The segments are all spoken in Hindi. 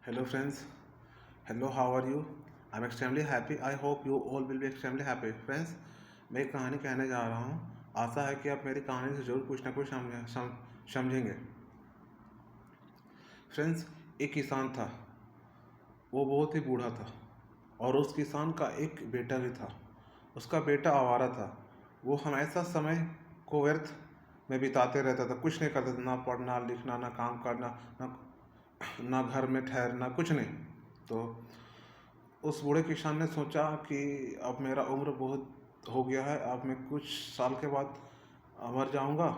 Hello friends, hello, how are you? I'm extremely happy. I hope you all will be extremely happy. Friends, मैं एक कहानी कहने जा रहा हूँ। आशा है कि आप मेरी कहानी से ज़रूर कुछ ना कुछ समझेंगे। फ्रेंड्स, एक किसान था। वो बहुत ही बूढ़ा था और उस किसान का एक बेटा भी था। उसका बेटा आवारा था। वो हमेशा समय को व्यर्थ में बिताते रहता था। कुछ नहीं करता था, ना पढ़ना लिखना, ना काम करना, ना घर में ठहरना, कुछ नहीं। तो उस बूढ़े किसान ने सोचा कि अब मेरा उम्र बहुत हो गया है, अब मैं कुछ साल के बाद मर जाऊंगा।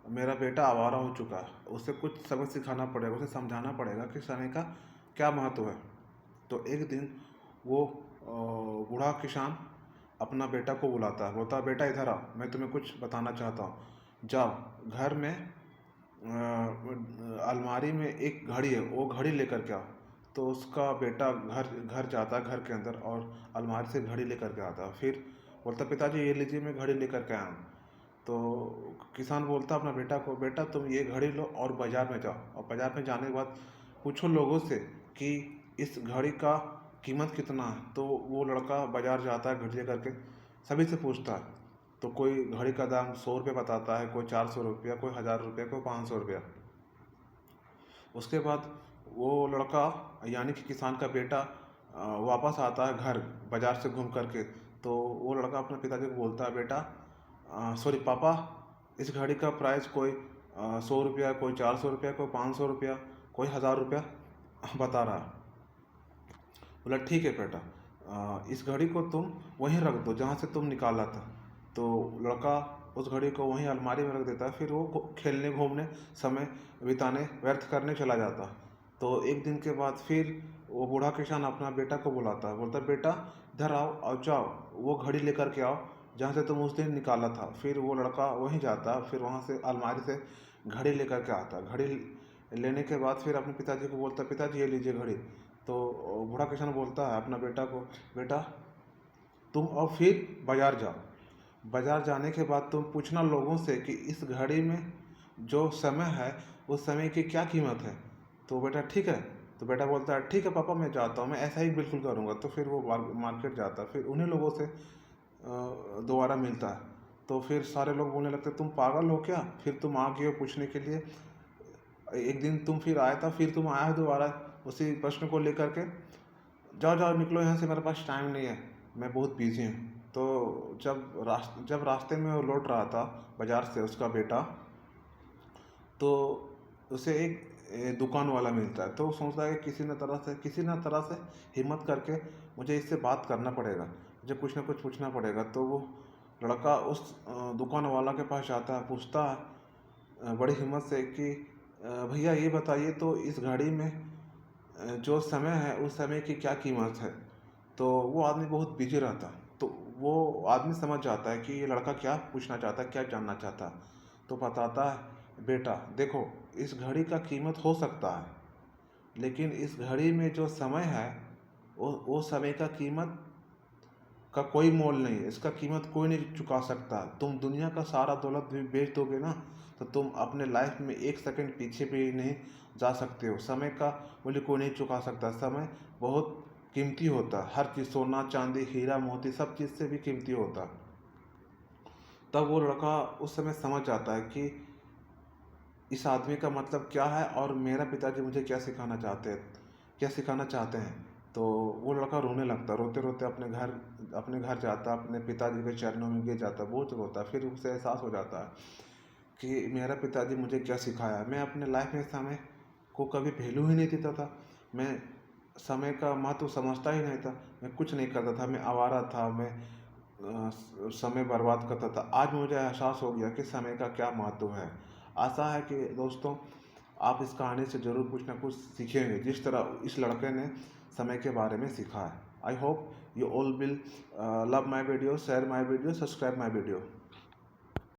मेरा बेटा आवारा हो चुका है, उसे कुछ सबक सिखाना पड़ेगा, उसे समझाना पड़ेगा कि समय का क्या महत्व है। तो एक दिन वो बूढ़ा किसान अपना बेटा को बुलाता है, बोलता है, बेटा इधर आओ, मैं तुम्हें कुछ बताना चाहता हूँ। जाओ घर में अलमारी में एक घड़ी है, वो घड़ी लेकर के आओ। तो उसका बेटा घर घर जाता है, घर के अंदर, और अलमारी से घड़ी लेकर के आता है। फिर बोलता, पिताजी ये लीजिए, मैं घड़ी लेकर के आया हूँ। तो किसान बोलता अपना बेटा को, बेटा तुम ये घड़ी लो और बाज़ार में जाओ, और बाज़ार में जाने के बाद पूछो लोगों से कि इस घड़ी का कीमत कितना है। तो वो लड़का बाज़ार जाता है घड़ी लेकर के, सभी से पूछता है। तो कोई घड़ी का दाम 100 रुपये बताता है, कोई 400 रुपया, कोई 1000 रुपया, कोई 500 रुपया। उसके बाद वो लड़का यानी कि किसान का बेटा वापस आता है घर बाज़ार से घूम करके। तो वो लड़का अपने पिताजी को बोलता है, बेटा सॉरी पापा, इस घड़ी का प्राइस कोई 100 रुपया, कोई 400 रुपया, कोई 500 रुपया, कोई 1000 रुपया बता रहा है। बोला ठीक है बेटा, इस घड़ी को तुम वहीं रख दो जहाँ से तुम निकाला था। तो लड़का उस घड़ी को वहीं अलमारी में रख देता है। फिर वो खेलने घूमने समय बिताने व्यर्थ करने चला जाता है। तो एक दिन के बाद फिर वो बूढ़ा किसान अपना बेटा को बुलाता है, बोलता है, बेटा इधर आओ और जाओ, वो घड़ी लेकर के आओ जहाँ से तुम उस दिन निकाला था। फिर वो लड़का वहीं जाता है, फिर वहाँ से अलमारी से घड़ी लेकर के आता है। घड़ी लेने के बाद फिर अपने पिताजी को बोलता है, पिताजी ये लीजिए घड़ी। तो बूढ़ा किसान बोलता है अपना बेटा को, बेटा तुम अब फिर बाज़ार जाओ। बाज़ार जाने के बाद तुम पूछना लोगों से कि इस घड़ी में जो समय है उस समय की क्या कीमत है। तो बेटा ठीक है। तो बेटा बोलता है, ठीक है पापा, मैं जाता हूँ, मैं ऐसा ही बिल्कुल करूँगा। तो फिर वो मार्केट जाता है, फिर उन्हीं लोगों से दोबारा मिलता है। तो फिर सारे लोग बोलने लगते, तुम पागल हो क्या, फिर तुम आ गए हो पूछने के लिए। एक दिन तुम फिर आया था, फिर तुम आया हो दोबारा उसी प्रश्न को लेकर के। जाओ जाओ निकलो यहाँ से, मेरे पास टाइम नहीं है, मैं बहुत बिजी हूँ। तो जब रास्ते में वो लौट रहा था बाज़ार से उसका बेटा, तो उसे एक दुकान वाला मिलता है। तो वो सोचता है कि किसी न तरह से हिम्मत करके मुझे इससे बात करना पड़ेगा, मुझे कुछ ना कुछ पूछना पड़ेगा। तो वो लड़का उस दुकान वाला के पास जाता है, पूछता है बड़ी हिम्मत से कि भैया ये बताइए, तो इस घड़ी में जो समय है उस समय की क्या कीमत है। तो वो आदमी बहुत बिजी रहता है। तो वो आदमी समझ जाता है कि ये लड़का क्या पूछना चाहता है, क्या जानना चाहता है। तो बताता है, बेटा देखो, इस घड़ी का कीमत हो सकता है, लेकिन इस घड़ी में जो समय है वो समय का कीमत का कोई मोल नहीं है, इसका कीमत कोई नहीं चुका सकता। तुम दुनिया का सारा दौलत भी बेच दोगे ना, तो तुम अपने लाइफ में एक सेकंड पीछे भी नहीं जा सकते हो। समय का मूल्य कोई नहीं चुका सकता। समय बहुत कीमती होता है, हर चीज़, सोना चांदी हीरा मोती सब चीज़ से भी कीमती होता है। तब वो लड़का उस समय समझ जाता है कि इस आदमी का मतलब क्या है और मेरा पिताजी मुझे क्या सिखाना चाहते हैं। तो वो लड़का रोने लगता, रोते रोते अपने घर जाता, अपने पिताजी के चरणों में गिर जाता, बहुत रोता। फिर उसे एहसास हो जाता है कि मेरा पिताजी मुझे क्या सिखाया। मैं अपने लाइफ में समय को कभी वैल्यू ही नहीं देता था, मैं समय का महत्व समझता ही नहीं था, मैं कुछ नहीं करता था, मैं आवारा था, मैं समय बर्बाद करता था। आज मुझे एहसास हो गया कि समय का क्या महत्व है। आशा है कि दोस्तों आप इस कहानी से ज़रूर कुछ ना कुछ सीखेंगे, जिस तरह इस लड़के ने समय के बारे में सीखा है। I hope you all will love my video, share my video, subscribe my video.